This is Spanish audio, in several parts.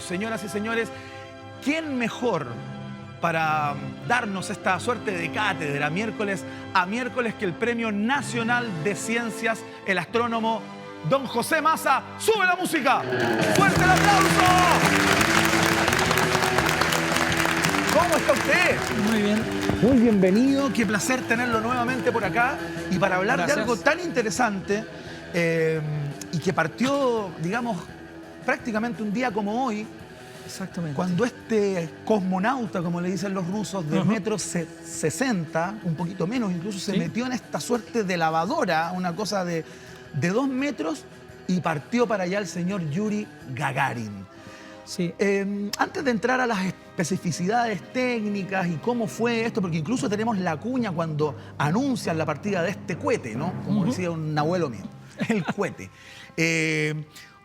Señoras y señores, ¿quién mejor para darnos esta suerte de cátedra miércoles a miércoles que el Premio Nacional de Ciencias, el astrónomo don José Massa? ¡Sube la música! ¡Fuerte el aplauso! ¿Cómo está usted? Muy bien. Muy bienvenido, qué placer tenerlo nuevamente por acá y para hablar Gracias. de algo tan interesante y que partió, digamos, prácticamente un día como hoy, Exactamente. cuando este cosmonauta, como le dicen los rusos, de metros 60, un poquito menos, incluso se Sí. metió en esta suerte de lavadora, una cosa de 2 metros, y partió para allá el señor Yuri Gagarin. Sí. Antes de entrar a las especificidades técnicas y cómo fue esto, porque incluso tenemos la cuña cuando anuncian la partida de este cohete, ¿no? Como decía un abuelo mío, el cohete.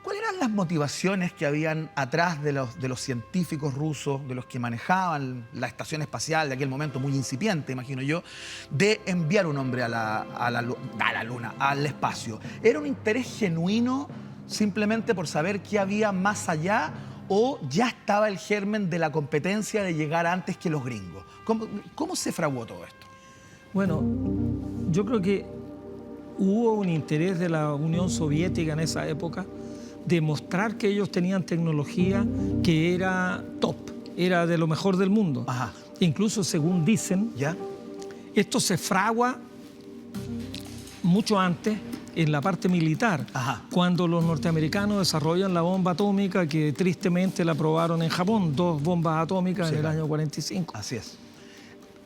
¿Cuáles eran las motivaciones que habían atrás de los científicos rusos, de los que manejaban la estación espacial de aquel momento, muy incipiente, imagino yo, de enviar un hombre a la Luna, al espacio? ¿Era un interés genuino simplemente por saber qué había más allá o ya estaba el germen de la competencia de llegar antes que los gringos? ¿Cómo se fraguó todo esto? Bueno, yo creo que hubo un interés de la Unión Soviética en esa época de mostrar que ellos tenían tecnología que era top, era de lo mejor del mundo. Ajá. Incluso, según dicen, ¿Ya? esto se fragua mucho antes en la parte militar, Ajá. cuando los norteamericanos desarrollan la bomba atómica que tristemente la probaron en Japón, 2 bombas atómicas Sí, en el claro. año 45. Así es.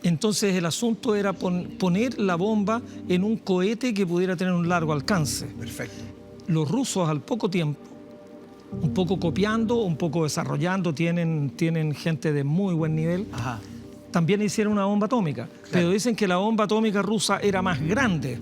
Entonces el asunto era poner la bomba en un cohete que pudiera tener un largo alcance. Perfecto. Los rusos al poco tiempo, un poco copiando, un poco desarrollando, tienen gente de muy buen nivel, Ajá. también hicieron una bomba atómica. Pero dicen que la bomba atómica rusa era más grande.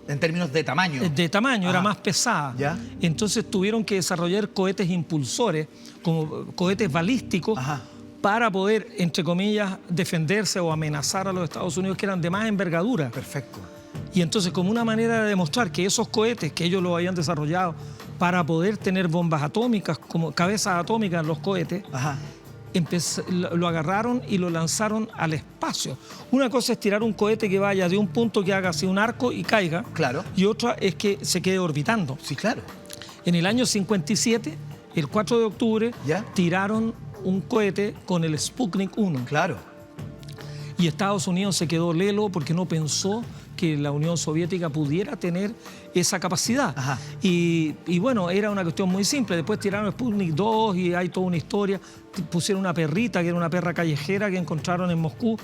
En términos de tamaño. De tamaño, era Ajá. más pesada. ¿Ya? Entonces tuvieron que desarrollar cohetes impulsores, como cohetes balísticos, Ajá. para poder, entre comillas, defenderse o amenazar a los Estados Unidos, que eran de más envergadura. Perfecto. Y entonces, como una manera de demostrar que esos cohetes, que ellos lo habían desarrollado para poder tener bombas atómicas, como cabezas atómicas en los cohetes, Ajá. lo agarraron y lo lanzaron al espacio. Una cosa es tirar un cohete que vaya de un punto que haga así un arco y caiga. Claro. Y otra es que se quede orbitando. Sí, claro. En el año 57, el 4 de octubre, ¿Ya? tiraron un cohete con el Sputnik 1. Claro. Y Estados Unidos se quedó lelo porque no pensó que la Unión Soviética pudiera tener esa capacidad. Ajá. Y bueno, era una cuestión muy simple. Después tiraron Sputnik 2 y hay toda una historia. Pusieron una perrita, que era una perra callejera que encontraron en Moscú,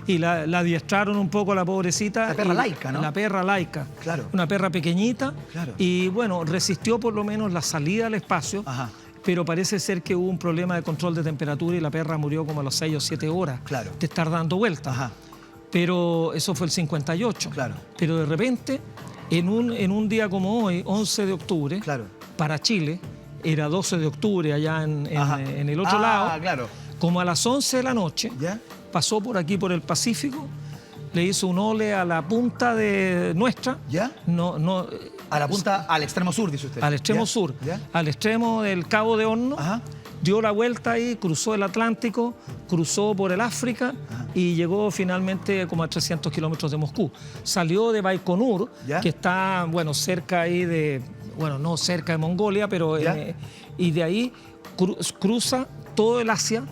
y la adiestraron un poco a la pobrecita. La perra y- laica, ¿no? La perra laica. Claro. Una perra pequeñita. Claro. Y bueno, resistió por lo menos la salida al espacio. Ajá. Pero parece ser que hubo un problema de control de temperatura y la perra murió como a las 6 o 7 horas Claro. de estar dando vueltas. Ajá. Pero eso fue el 58. Claro. Pero de repente, en un día como hoy, 11 de octubre, Claro. para Chile, era 12 de octubre allá Ajá. en el otro Ah, lado, claro. como a las 11 de la noche, ¿Ya? pasó por aquí, por el Pacífico, le hizo un ole a la punta de nuestra, ¿Ya? no, A la punta, al extremo sur, dice usted. al extremo ¿Ya? sur, ¿Ya? al extremo del Cabo de Horno, Ajá. dio la vuelta ahí, cruzó el Atlántico, cruzó por el África y llegó finalmente como a 300 kilómetros de Moscú. Salió de Baikonur, ¿Ya? que está, bueno, cerca ahí de, bueno, no cerca de Mongolia, pero ¿Ya? y de ahí cruza todo el Asia,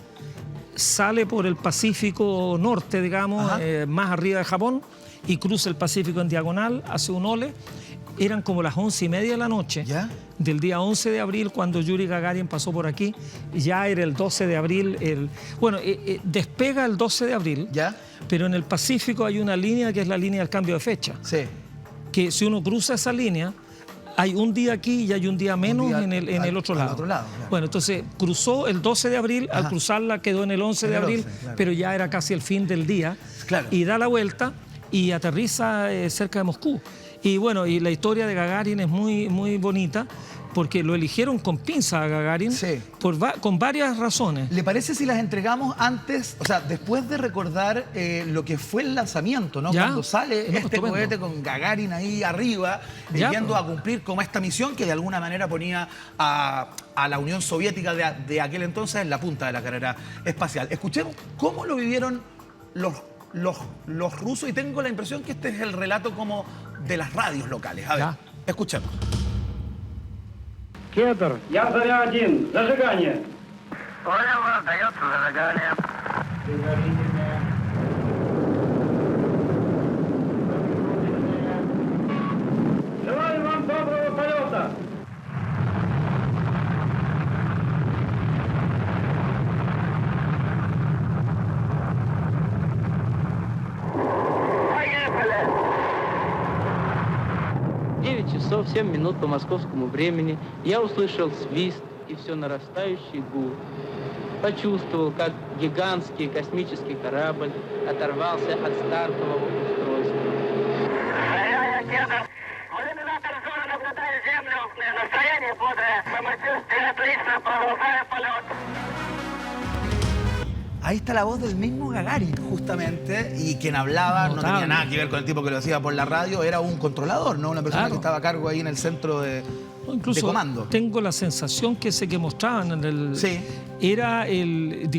sale por el Pacífico Norte, digamos, Ajá. más arriba de Japón, y cruza el Pacífico en diagonal, hace un ole. Eran como las 11:30 de la noche ¿Ya? del día 11 de abril, cuando Yuri Gagarin pasó por aquí. Ya era el 12 de abril. Despega el 12 de abril, ¿Ya? pero en el Pacífico hay una línea que es la línea del cambio de fecha. Sí. Que si uno cruza esa línea, hay un día aquí y hay un día menos día en el otro al lado. otro lado, claro. Bueno, entonces cruzó el 12 de abril, Ajá. al cruzarla quedó en el 11 En de el abril, 11, claro. pero ya era casi el fin del día. Claro. Y da la vuelta y aterriza cerca de Moscú. Y bueno, y la historia de Gagarin es muy, muy bonita porque lo eligieron con pinza a Gagarin Sí. con varias razones. ¿Le parece si las entregamos antes, o sea, después de recordar lo que fue el lanzamiento, ¿no? Ya. Cuando sale No, este estupendo. cohete con Gagarin ahí arriba, Ya, yendo pues. a cumplir con esta misión que de alguna manera ponía a la Unión Soviética de aquel entonces en la punta de la carrera espacial? Escuchemos cómo lo vivieron los rusos y tengo la impresión que este es el relato como de las radios locales. A ver, Ya. escuchemos. Кетр, я Заря-1, зажигание. Понял, дается зажигание. Желаю вам доброго полета. Поехали! 9 часов 7 минут по московскому времени я услышал свист и все нарастающий гул. Почувствовал, как гигантский космический корабль оторвался от стартового устройства. Заря-1. В иллюминатор зоны наблюдаю Землю. Настроение бодрое. Самочувствие отлично. Продолжаю полет. Ahí está la voz del mismo Gagarin, justamente, y quien hablaba no Notable. tenía nada que ver con el tipo que lo hacía por la radio, era un controlador, ¿no? Una persona Claro. que estaba a cargo ahí en el centro de Incluso comando. tengo la sensación que ese que mostraban en el Sí. era el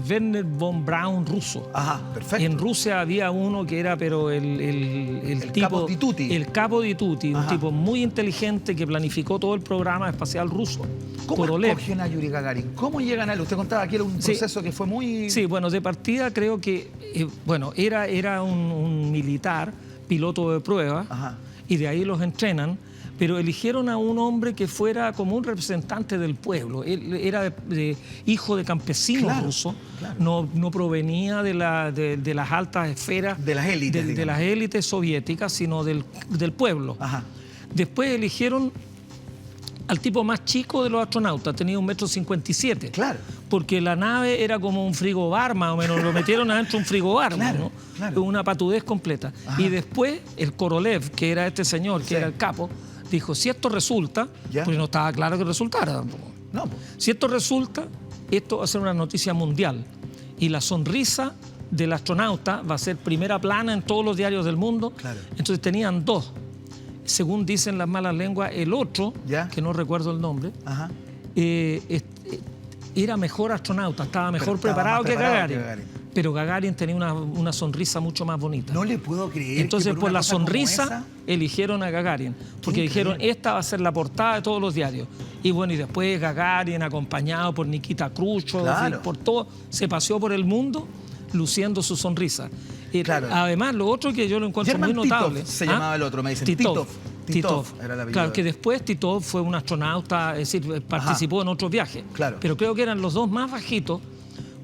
Werner von Braun ruso. Ajá, perfecto. En Rusia había uno que era, pero el tipo... capo di tutti. El capo di tutti, un Ajá. tipo muy inteligente que planificó todo el programa espacial ruso. ¿Cómo Korolev. escogen a Yuri Gagarin? ¿Cómo llegan a él? Usted contaba que era un Sí. proceso que fue muy... Sí, bueno, de partida creo que, era un militar, piloto de prueba, Ajá. y de ahí los entrenan, pero eligieron a un hombre que fuera como un representante del pueblo. Él era hijo de campesinos Claro, rusos, claro. no provenía de las altas esferas, De las élites, de digamos. las élites soviéticas, sino del pueblo. Ajá. Después eligieron al tipo más chico de los astronautas, tenía 1,57 m. Claro. Porque la nave era como un frigobar, más o menos, lo metieron adentro un frigobar, Claro, ¿no? claro. Una patudez completa. Ajá. Y después el Korolev, que era este señor, que Sí. era el capo, dijo, si esto resulta, Ya. pues no estaba claro que resultara tampoco. No, po. Si esto resulta, esto va a ser una noticia mundial. Y la sonrisa del astronauta va a ser primera plana en todos los diarios del mundo. Claro. Entonces tenían dos. Según dicen las malas lenguas, el otro, Ya. que no recuerdo el nombre, Ajá. era mejor astronauta, estaba mejor estaba preparado, más que, preparado Gagarin. que Gagarin. Pero Gagarin tenía una sonrisa mucho más bonita. No le puedo creer Entonces, que por una la cosa como sonrisa, esa- eligieron a Gagarin. Porque dijeron, increíble. esta va a ser la portada de todos los diarios. Y bueno, y después Gagarin, acompañado por Nikita Khrushchev, Claro. y por todo, se paseó por el mundo luciendo su sonrisa. Claro. Además, lo otro que yo lo encuentro German muy notable... Titov se llamaba el otro, me dicen. Titov. Titov era el apellido. Claro, que después Titov fue un astronauta, es decir, participó en otros viajes. Claro. Pero creo que eran los dos más bajitos,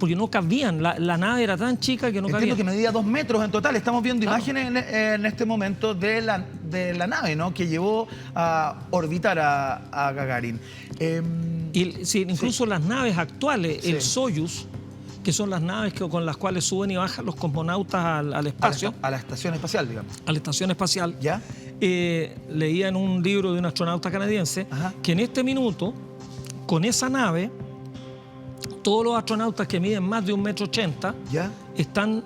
porque no cabían. La nave era tan chica que no Entiendo cabía. que medía 2 metros en total. Estamos viendo Claro. imágenes en este momento de la nave, ¿no? Que llevó a orbitar a Gagarin. Y sí, incluso las naves actuales, Sí. el Soyuz, que son las naves con las cuales suben y bajan los cosmonautas al espacio, a la estación espacial, digamos. a la estación espacial, ¿Ya? leía en un libro de un astronauta canadiense Ajá. que en este minuto, con esa nave, todos los astronautas que miden más de 1,80 m ¿Ya? están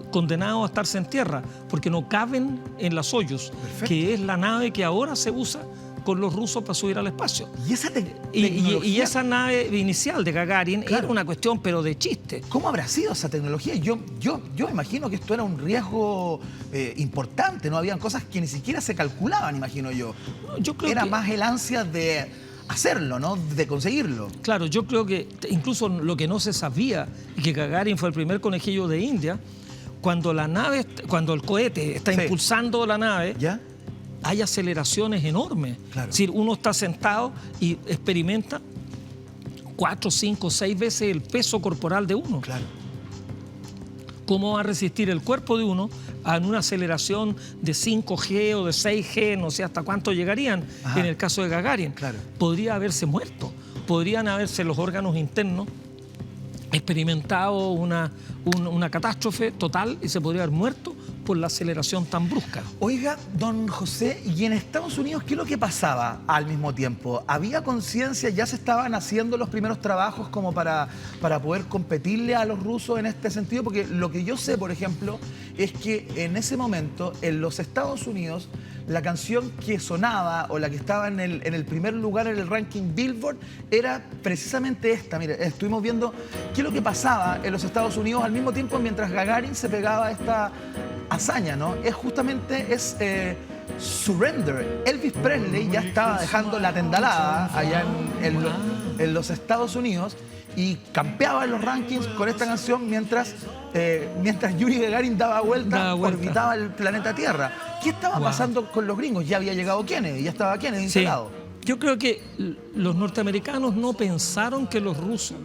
condenados a estarse en tierra porque no caben en la Soyuz, Perfecto. que es la nave que ahora se usa con los rusos para subir al espacio. Y esa Y tecnología, esa nave inicial de Gagarin Claro. era una cuestión, pero de chiste. ¿cómo habrá sido esa tecnología? Yo me imagino que esto era un riesgo importante, ¿no? Habían cosas que ni siquiera se calculaban, imagino yo. Yo creo Era que, más el ansia de hacerlo, ¿no? De conseguirlo. claro, yo creo que incluso lo que no se sabía, y que Gagarin fue el primer conejillo de India, cuando el cohete está Sí. impulsando la nave, ¿Ya? hay aceleraciones enormes. Claro. Es decir, uno está sentado y experimenta 4, 5, 6 veces el peso corporal de uno. Claro. ¿Cómo va a resistir el cuerpo de uno a una aceleración de 5G o de 6G, no sé hasta cuánto llegarían Ajá. en el caso de Gagarin? Claro. Podría haberse muerto, podrían haberse los órganos internos experimentado una catástrofe total y se podría haber muerto por la aceleración tan brusca. Oiga, don José, ¿y en Estados Unidos qué es lo que pasaba al mismo tiempo? ¿Había conciencia? ¿Ya se estaban haciendo los primeros trabajos como para poder competirle a los rusos en este sentido? Porque lo que yo sé, por ejemplo, es que en ese momento, en los Estados Unidos, la canción que sonaba o la que estaba en el primer lugar en el ranking Billboard era precisamente esta. Mire, estuvimos viendo qué es lo que pasaba en los Estados Unidos al mismo tiempo mientras Gagarin se pegaba esta hazaña, ¿no? Es justamente Surrender. Elvis Presley ya estaba dejando la tendalada allá en los Estados Unidos y campeaba en los rankings con esta canción mientras Yuri Gagarin daba vuelta, orbitaba el planeta Tierra. ¿Qué estaba pasando con los gringos? Ya había llegado Kennedy, ya estaba Kennedy instalado. Yo creo que los norteamericanos no pensaron que los rusos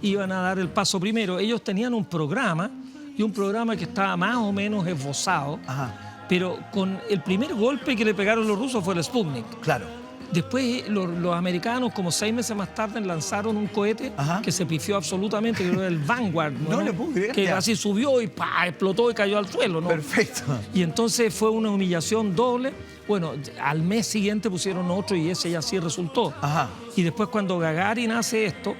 iban a dar el paso primero. Ellos tenían un programa, y un programa que estaba más o menos esbozado, pero con el primer golpe que le pegaron los rusos fue el Sputnik. Claro. Después los americanos, como 6 meses más tarde, lanzaron un cohete que se pifió absolutamente, que era el Vanguard, ¿no? No le puedo creer. Que así subió y explotó y cayó al suelo, ¿no? Perfecto. Y entonces fue una humillación doble. Bueno, al mes siguiente pusieron otro y ese ya sí resultó. Y después cuando Gagarin hace esto,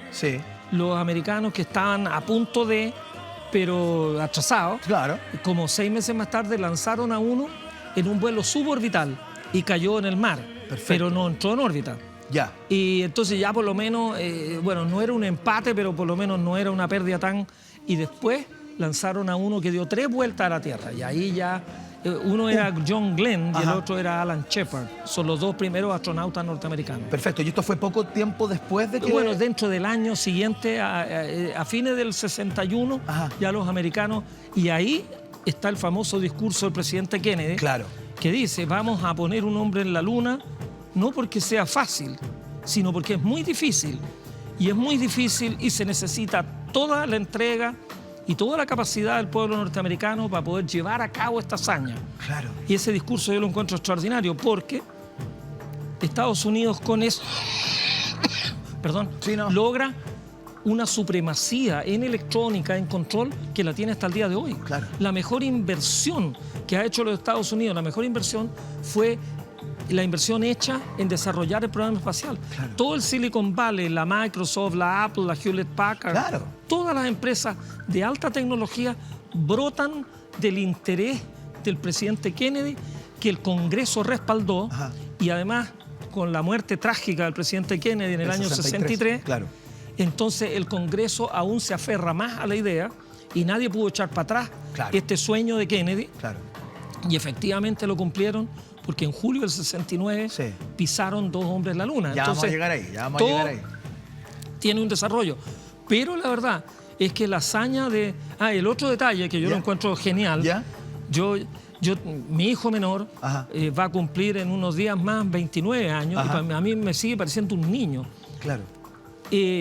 los americanos que estaban a punto de, pero atrasados, como 6 meses más tarde lanzaron a uno en un vuelo suborbital y cayó en el mar. Pero no entró en órbita. Ya. Y entonces ya por lo menos, bueno, no era un empate, pero por lo menos no era una pérdida tan... Y después lanzaron a uno que dio 3 vueltas a la Tierra. Y ahí ya, uno era John Glenn y el otro era Alan Shepard. Son los 2 primeros astronautas norteamericanos. Perfecto. ¿Y esto fue poco tiempo después de que...? Bueno, dentro del año siguiente, a fines del 61, ya los americanos... Y ahí está el famoso discurso del presidente Kennedy. Claro. Que dice, vamos a poner un hombre en la Luna, no porque sea fácil, sino porque es muy difícil. Y es muy difícil y se necesita toda la entrega y toda la capacidad del pueblo norteamericano para poder llevar a cabo esta hazaña. Claro. Y ese discurso yo lo encuentro extraordinario porque Estados Unidos con eso, logra una supremacía en electrónica, en control, que la tiene hasta el día de hoy. Claro. La mejor inversión que ha hecho los Estados Unidos, la mejor inversión fue la inversión hecha en desarrollar el programa espacial. Claro. Todo el Silicon Valley, la Microsoft, la Apple, la Hewlett Packard, todas las empresas de alta tecnología brotan del interés del presidente Kennedy, que el Congreso respaldó, y además con la muerte trágica del presidente Kennedy en el año 63, entonces el Congreso aún se aferra más a la idea y nadie pudo echar para atrás este sueño de Kennedy. Y efectivamente lo cumplieron porque en julio del 69 pisaron 2 hombres la Luna. Ya entonces, vamos a llegar ahí. Tiene un desarrollo. Pero la verdad es que la hazaña de... el otro detalle que yo lo encuentro genial. Mi hijo menor va a cumplir en unos días más 29 años y a mí me sigue pareciendo un niño. Claro.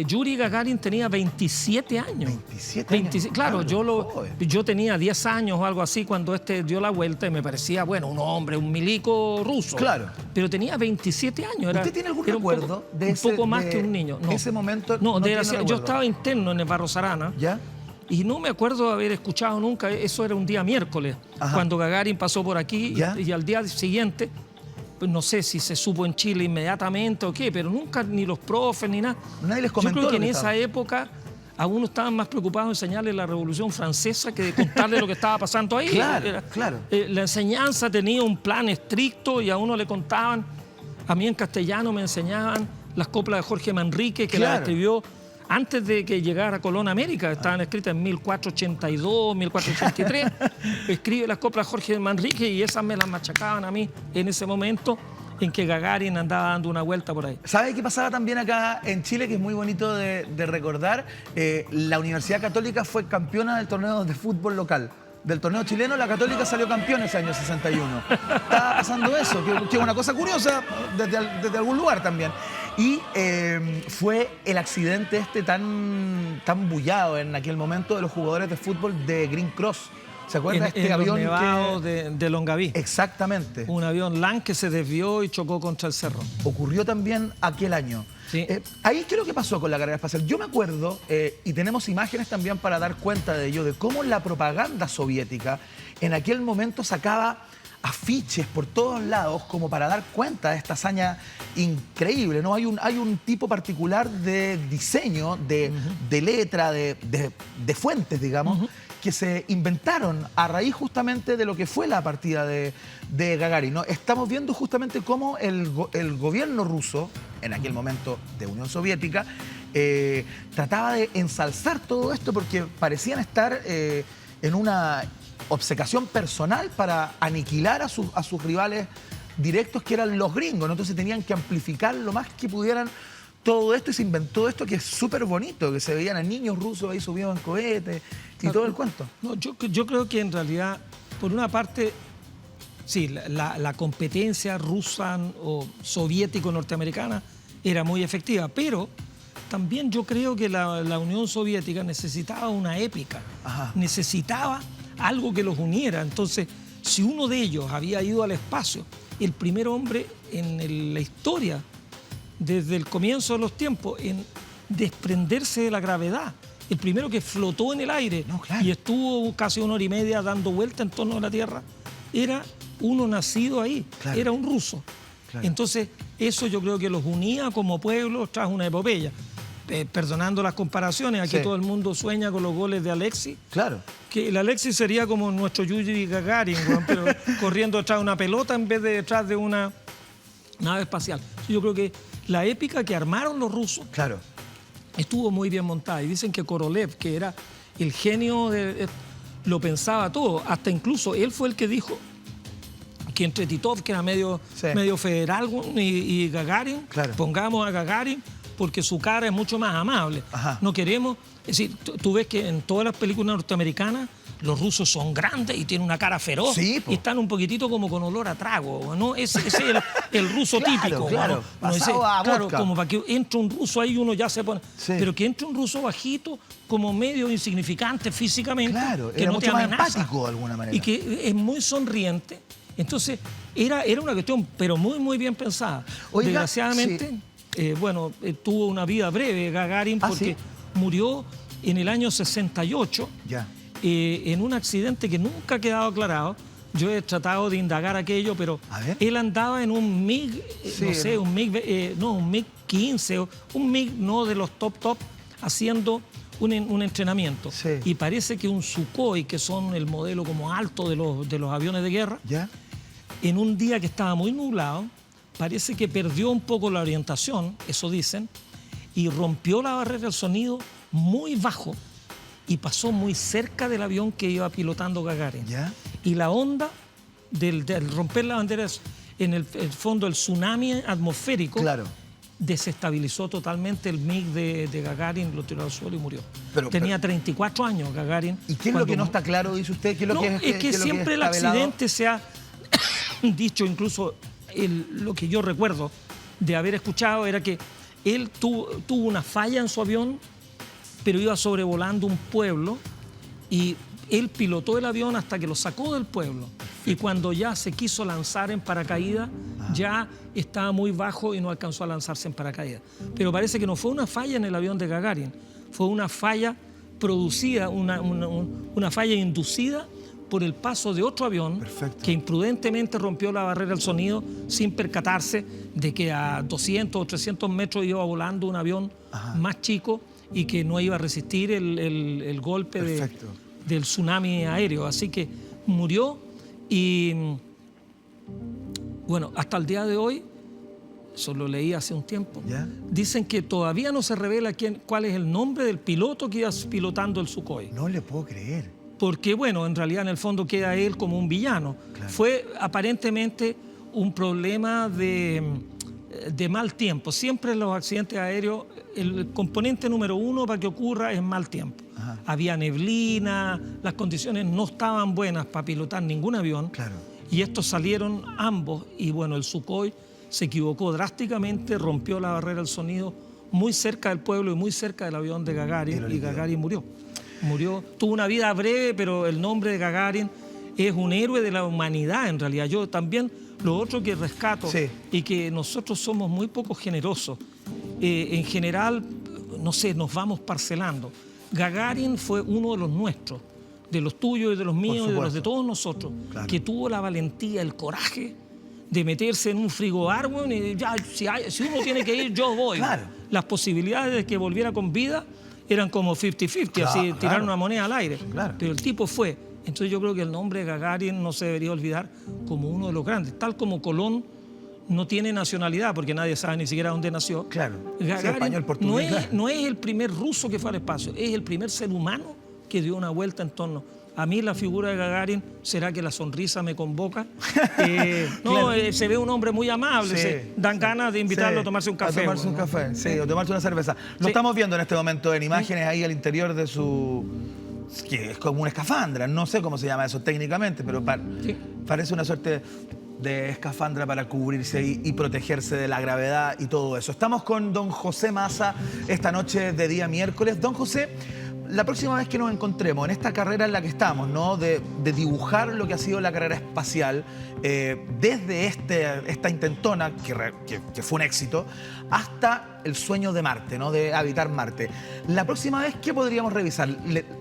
Yuri Gagarin tenía 27 años. 27 años. Claro, yo tenía 10 años o algo así cuando dio la vuelta y me parecía, bueno, un hombre, un milico ruso. Claro. Pero tenía 27 años. ¿Usted tiene algún recuerdo de ese... Un poco más que un niño. No. Ese momento yo estaba interno en el Barros Arana. ¿Ya? Y no me acuerdo de haber escuchado nunca, eso era un día miércoles, cuando Gagarin pasó por aquí y al día siguiente... No sé si se supo en Chile inmediatamente o qué, pero nunca ni los profes ni nada. Nadie les comentó. Yo creo que en esa época algunos estaban más preocupados en enseñarle la Revolución Francesa que de contarle lo que estaba pasando ahí. Claro. La enseñanza tenía un plan estricto y a uno le contaban. A mí en castellano me enseñaban las coplas de Jorge Manrique, que las escribió antes de que llegara Colón a América. Estaban escritas en 1482, 1483. Escribe las coplas Jorge Manrique y esas me las machacaban a mí en ese momento en que Gagarin andaba dando una vuelta por ahí. ¿Sabe qué pasaba también acá en Chile, que es muy bonito de recordar? La Universidad Católica fue campeona del torneo de fútbol local. Del torneo chileno, la Católica salió campeona ese año 61. Estaba pasando eso, que es una cosa curiosa desde algún lugar también. Y fue el accidente tan bullado en aquel momento de los jugadores de fútbol de Green Cross. ¿Se acuerda en este avión los nevados que... de Longaví? Exactamente. Un avión LAN que se desvió y chocó contra el cerro. Ocurrió también aquel año. Sí. Ahí, ¿qué es lo que pasó con la carrera espacial? Yo me acuerdo, y tenemos imágenes también para dar cuenta de ello, de cómo la propaganda soviética en aquel momento sacaba afiches por todos lados como para dar cuenta de esta hazaña increíble, ¿no? Hay un tipo particular de diseño, de letra, de fuentes, digamos, que se inventaron a raíz justamente de lo que fue la partida de Gagarin, ¿no? Estamos viendo justamente cómo el gobierno ruso, en aquel momento de Unión Soviética, trataba de ensalzar todo esto porque parecían estar en una obcecación personal para aniquilar a sus rivales directos, que eran los gringos, ¿no? Entonces tenían que amplificar lo más que pudieran todo esto, y se inventó esto que es súper bonito, que se veían a niños rusos ahí subidos en cohetes y todo el cuento. No, yo creo que en realidad, por una parte, sí, la competencia rusa o soviético-norteamericana era muy efectiva, pero también yo creo que la Unión Soviética necesitaba una épica, necesitaba algo que los uniera. Entonces, si uno de ellos había ido al espacio, el primer hombre en la historia, desde el comienzo de los tiempos, en desprenderse de la gravedad, el primero que flotó en el aire y estuvo casi 1 hora y media dando vuelta en torno a la Tierra, era uno nacido ahí, era un ruso. Entonces, eso yo creo que los unía como pueblo tras una epopeya. Perdonando las comparaciones, aquí todo el mundo sueña con los goles de Alexis. Claro. Que el Alexis sería como nuestro Yuri Gagarin, pero corriendo detrás de una pelota en vez de detrás de una nave espacial. Yo creo que la épica que armaron los rusos estuvo muy bien montada. Y dicen que Korolev, que era el genio, lo pensaba todo. Hasta incluso él fue el que dijo que entre Titov, que era medio federal, y Gagarin, pongamos a Gagarin, porque su cara es mucho más amable. No queremos... Es decir, tú ves que en todas las películas norteamericanas los rusos son grandes y tienen una cara feroz y están un poquitito como con olor a trago, ¿no? Ese es el ruso típico. Claro, claro, como para que entre un ruso ahí uno ya se pone... Pero que entre un ruso bajito, como medio insignificante físicamente, que no te amenaza. Más empático de alguna manera. Y que es muy sonriente. Entonces, era una cuestión, pero muy, muy bien pensada. Oiga, desgraciadamente... tuvo una vida breve Gagarin porque murió en el año 68 en un accidente que nunca ha quedado aclarado. Yo he tratado de indagar aquello, pero él andaba en un MiG, un MiG 15, un MiG no de los top, haciendo un entrenamiento. Y parece que un Sukhoi, que son el modelo como alto de los aviones de guerra, en un día que estaba muy nublado, parece que perdió un poco la orientación, eso dicen, y rompió la barrera del sonido muy bajo y pasó muy cerca del avión que iba pilotando Gagarin. Y la onda del romper la bandera, en el fondo el tsunami atmosférico, desestabilizó totalmente el MiG de Gagarin, lo tiró al suelo y murió. Tenía 34 años Gagarin. ¿Y qué es lo que no está claro, dice usted? ¿Qué es lo es que siempre el accidente se ha dicho, incluso... lo que yo recuerdo de haber escuchado era que él tuvo una falla en su avión, pero iba sobrevolando un pueblo y él pilotó el avión hasta que lo sacó del pueblo. Y cuando ya se quiso lanzar en paracaídas, ya estaba muy bajo y no alcanzó a lanzarse en paracaídas. Pero parece que no fue una falla en el avión de Gagarin, fue una falla producida, una falla inducida por el paso de otro avión que imprudentemente rompió la barrera del sonido sin percatarse de que a 200 o 300 metros iba volando un avión más chico y que no iba a resistir el golpe del tsunami aéreo. Así que murió y, bueno, hasta el día de hoy, eso lo leí hace un tiempo, dicen que todavía no se revela cuál es el nombre del piloto que iba pilotando el Sukhoi. No le puedo creer. Porque, bueno, en realidad en el fondo queda él como un villano. Fue aparentemente un problema de mal tiempo. Siempre en los accidentes aéreos, el componente número 1 para que ocurra es mal tiempo. Había neblina, las condiciones no estaban buenas para pilotar ningún avión. Y estos salieron ambos. Y bueno, el Sukhoi se equivocó drásticamente, rompió la barrera del sonido muy cerca del pueblo y muy cerca del avión de Gagarin, y Gagarin murió. Murió, tuvo una vida breve, pero el nombre de Gagarin es un héroe de la humanidad en realidad. Yo también, lo otro que rescato, Sí. y que nosotros somos muy poco generosos. En general, no sé, nos vamos parcelando. Gagarin fue uno de los nuestros, de los tuyos y de los míos y de los de todos nosotros, Claro. que tuvo la valentía, el coraje de meterse en un frigobar, bueno, y ya, si uno tiene que ir, yo voy. Claro. Las posibilidades de que volviera con vida eran como 50-50, así Claro, tirar claro. una moneda al aire. Claro. Pero el tipo fue. Entonces yo creo que el nombre de Gagarin no se debería olvidar como uno de los grandes. Tal como Colón no tiene nacionalidad, porque nadie sabe ni siquiera dónde nació. Claro. Sí, Gagarin español, portugués, claro. no es el primer ruso que fue al espacio, es el primer ser humano que dio una vuelta en torno. A mí la figura de Gagarin, ¿será que la sonrisa me convoca? Se ve un hombre muy amable, Sí, dan ganas de invitarlo sí, a tomarse un café. A tomarse un ¿no? café, sí, o tomarse una cerveza. Lo Sí. estamos viendo en este momento en imágenes ahí al interior de su... que es como una escafandra, no sé cómo se llama eso técnicamente, pero Sí. parece una suerte de escafandra para cubrirse y protegerse de la gravedad y todo eso. Estamos con don José Massa esta noche de día miércoles. Don José, la próxima vez que nos encontremos en esta carrera en la que estamos, ¿no? De dibujar lo que ha sido la carrera espacial, desde esta intentona, que fue un éxito, hasta el sueño de Marte, ¿no? De habitar Marte. La próxima vez, ¿qué podríamos revisar?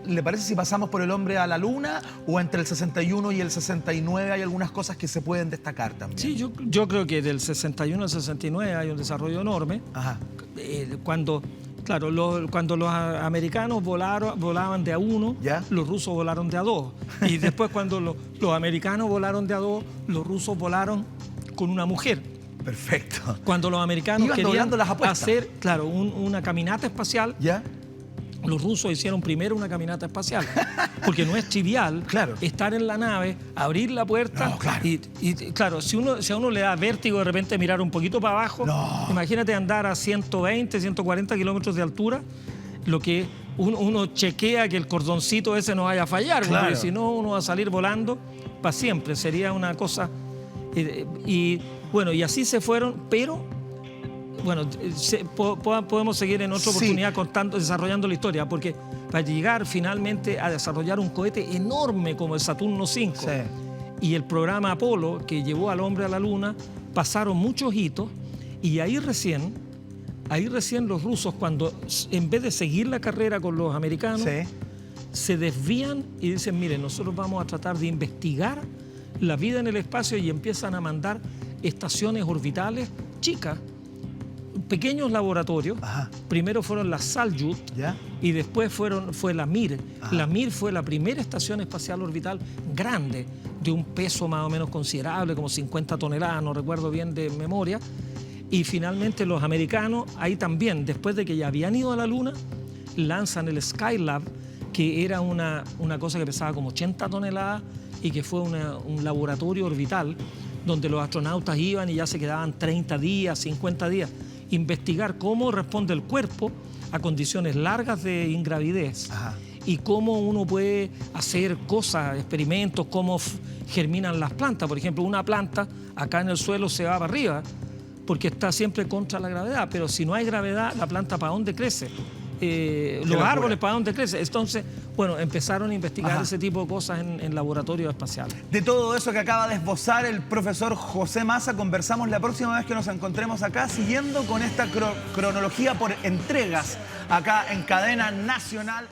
¿Le parece si pasamos por el hombre a la Luna o entre el 61 y el 69 hay algunas cosas que se pueden destacar también? Sí, yo creo que del 61 al 69 hay un desarrollo enorme. Ajá. Cuando los americanos volaban de a uno, ¿Ya? los rusos volaron de a dos. Y después cuando los americanos volaron de a dos, los rusos volaron con una mujer. Perfecto. Cuando los americanos Iban querían doblando las apuestas. hacer, una caminata espacial, ¿Ya? los rusos hicieron primero una caminata espacial, porque no es trivial Claro. estar en la nave, abrir la puerta No, claro. y claro, si a uno le da vértigo de repente mirar un poquito para abajo, No. imagínate andar a 120, 140 kilómetros de altura, lo que uno chequea que el cordoncito ese no vaya a fallar, Claro. porque si no uno va a salir volando para siempre, sería una cosa... y así se fueron, pero... Bueno, podemos seguir en otra Sí. oportunidad desarrollando la historia, porque para llegar finalmente a desarrollar un cohete enorme como el Saturno V Sí. y el programa Apolo, que llevó al hombre a la Luna, pasaron muchos hitos, y ahí recién los rusos, cuando en vez de seguir la carrera con los americanos, Sí. se desvían y dicen, miren, nosotros vamos a tratar de investigar la vida en el espacio, y empiezan a mandar estaciones orbitales chicas, pequeños laboratorios. Ajá. Primero fueron las Salyut ¿Ya? y después fue la Mir. Ajá. La Mir fue la primera estación espacial orbital grande, de un peso más o menos considerable, como 50 toneladas, no recuerdo bien de memoria. Y finalmente los americanos, ahí también, después de que ya habían ido a la Luna, lanzan el Skylab, que era una cosa que pesaba como 80 toneladas y que fue un laboratorio orbital donde los astronautas iban y ya se quedaban 30 días, 50 días, investigar cómo responde el cuerpo a condiciones largas de ingravidez. Ajá. Y cómo uno puede hacer cosas, experimentos, cómo germinan las plantas. Por ejemplo, una planta acá en el suelo se va para arriba porque está siempre contra la gravedad, pero si no hay gravedad, la planta ¿para dónde crece? Los locura. árboles ¿para dónde crecen? Entonces, empezaron a investigar Ajá. ese tipo de cosas en laboratorios espaciales. De todo eso que acaba de esbozar el profesor José Massa, conversamos la próxima vez que nos encontremos acá, siguiendo con esta cronología por entregas acá en Cadena Nacional.